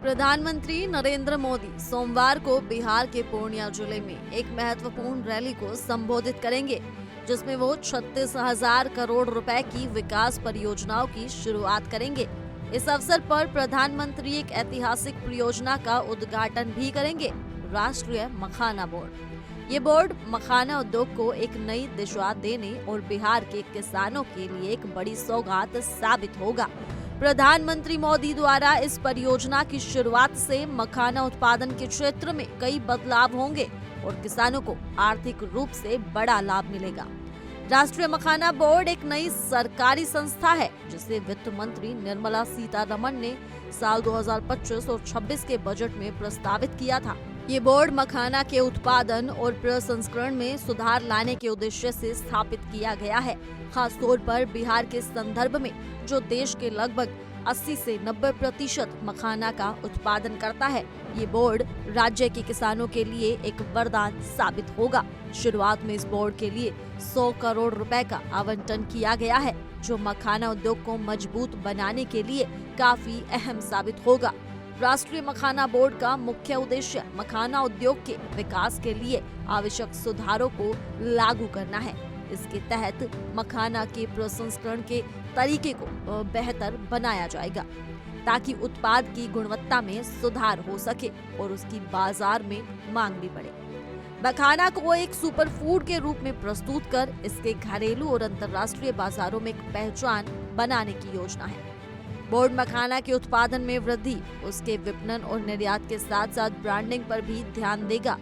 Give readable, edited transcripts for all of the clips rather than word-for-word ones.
प्रधानमंत्री नरेंद्र मोदी सोमवार को बिहार के पूर्णिया जिले में एक महत्वपूर्ण रैली को संबोधित करेंगे, जिसमें वो 36,000 करोड़ रुपए की विकास परियोजनाओं की शुरुआत करेंगे। इस अवसर पर प्रधानमंत्री एक ऐतिहासिक परियोजना का उद्घाटन भी करेंगे, राष्ट्रीय मखाना बोर्ड। ये बोर्ड मखाना उद्योग को एक नई दिशा देने और बिहार के किसानों के लिए एक बड़ी सौगात साबित होगा। प्रधानमंत्री मोदी द्वारा इस परियोजना की शुरुआत से मखाना उत्पादन के क्षेत्र में कई बदलाव होंगे और किसानों को आर्थिक रूप से बड़ा लाभ मिलेगा। राष्ट्रीय मखाना बोर्ड एक नई सरकारी संस्था है, जिसे वित्त मंत्री निर्मला सीतारमण ने साल 2025 और 26 के बजट में प्रस्तावित किया था। ये बोर्ड मखाना के उत्पादन और प्रसंस्करण में सुधार लाने के उद्देश्य से स्थापित किया गया है, खास तौर पर बिहार के संदर्भ में, जो देश के लगभग 80 से 90% मखाना का उत्पादन करता है। ये बोर्ड राज्य के किसानों के लिए एक वरदान साबित होगा। शुरुआत में इस बोर्ड के लिए 100 करोड़ रुपए का आवंटन किया गया है, जो मखाना उद्योग को मजबूत बनाने के लिए काफी अहम साबित होगा। राष्ट्रीय मखाना बोर्ड का मुख्य उद्देश्य मखाना उद्योग के विकास के लिए आवश्यक सुधारों को लागू करना है। इसके तहत मखाना के प्रसंस्करण के तरीके को बेहतर बनाया जाएगा, ताकि उत्पाद की गुणवत्ता में सुधार हो सके और उसकी बाजार में मांग भी बढ़े। मखाना को एक सुपर फूड के रूप में प्रस्तुत कर इसके घरेलू और अंतर्राष्ट्रीय बाजारों में एक पहचान बनाने की योजना है। बोर्ड मखाना के उत्पादन में वृद्धि, उसके विपणन और निर्यात के साथ साथ ब्रांडिंग पर भी ध्यान देगा,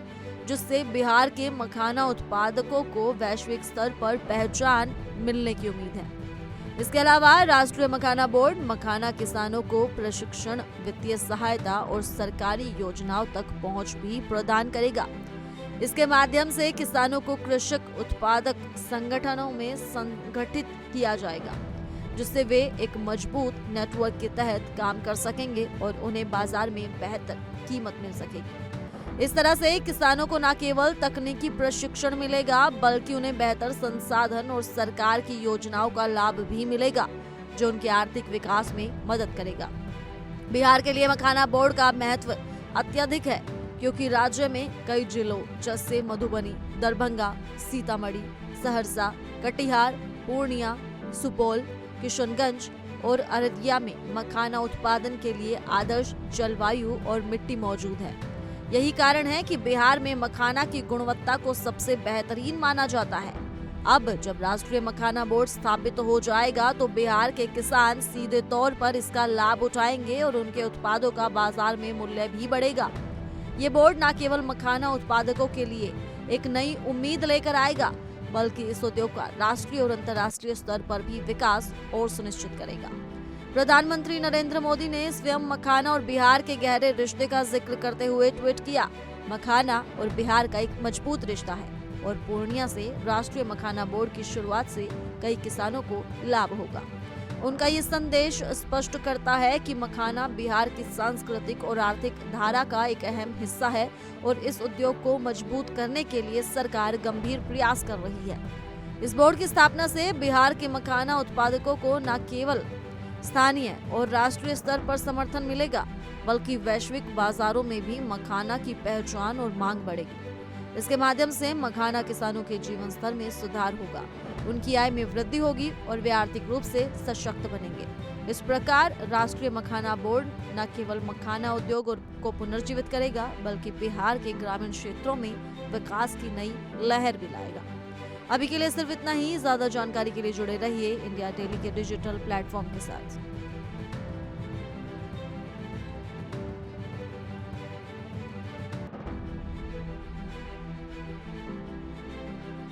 जिससे बिहार के मखाना उत्पादकों को वैश्विक स्तर पर पहचान मिलने की उम्मीद है। इसके अलावा राष्ट्रीय मखाना बोर्ड मखाना किसानों को प्रशिक्षण, वित्तीय सहायता और सरकारी योजनाओं तक पहुंच भी प्रदान करेगा। इसके माध्यम से किसानों को कृषक उत्पादक संगठनों में संगठित किया जाएगा, जिससे वे एक मजबूत नेटवर्क के तहत काम कर सकेंगे और उन्हें बाजार में बेहतर कीमत मिल सकेगी। इस तरह से किसानों को न केवल तकनीकी प्रशिक्षण मिलेगा, बल्कि उन्हें बेहतर संसाधन और सरकार की योजनाओं का लाभ भी मिलेगा, जो उनके आर्थिक विकास में मदद करेगा। बिहार के लिए मखाना बोर्ड का महत्व अत्यधिक है, क्योंकि राज्य में कई जिलों जैसे मधुबनी, दरभंगा, सीतामढ़ी, सहरसा, कटिहार, पूर्णिया, सुपौल, किशनगंज और अररिया में मखाना उत्पादन के लिए आदर्श जलवायु और मिट्टी मौजूद है। यही कारण है कि बिहार में मखाना की गुणवत्ता को सबसे बेहतरीन माना जाता है। अब जब राष्ट्रीय मखाना बोर्ड स्थापित हो जाएगा, तो बिहार के किसान सीधे तौर पर इसका लाभ उठाएंगे और उनके उत्पादों का बाजार में मूल्य भी बढ़ेगा। ये बोर्ड न केवल मखाना उत्पादकों के लिए एक नई उम्मीद लेकर आएगा, बल्कि इस उद्योग का राष्ट्रीय और अंतर्राष्ट्रीय स्तर पर भी विकास और सुनिश्चित करेगा। प्रधानमंत्री नरेंद्र मोदी ने स्वयं मखाना और बिहार के गहरे रिश्ते का जिक्र करते हुए ट्वीट किया, मखाना और बिहार का एक मजबूत रिश्ता है और पूर्णिया से राष्ट्रीय मखाना बोर्ड की शुरुआत से कई किसानों को लाभ होगा। उनका ये संदेश स्पष्ट करता है कि मखाना बिहार की सांस्कृतिक और आर्थिक धारा का एक अहम हिस्सा है और इस उद्योग को मजबूत करने के लिए सरकार गंभीर प्रयास कर रही है। इस बोर्ड की स्थापना से बिहार के मखाना उत्पादकों को न केवल स्थानीय और राष्ट्रीय स्तर पर समर्थन मिलेगा, बल्कि वैश्विक बाजारों में भी मखाना की पहचान और मांग बढ़ेगी। इसके माध्यम से मखाना किसानों के जीवन स्तर में सुधार होगा, उनकी आय में वृद्धि होगी और वे आर्थिक रूप से सशक्त बनेंगे। इस प्रकार राष्ट्रीय मखाना बोर्ड न केवल मखाना उद्योग को पुनर्जीवित करेगा, बल्कि बिहार के ग्रामीण क्षेत्रों में विकास की नई लहर भी लाएगा। अभी के लिए सिर्फ इतना ही। ज्यादा जानकारी के लिए जुड़े रहिए इंडिया डेली के डिजिटल प्लेटफॉर्म के साथ।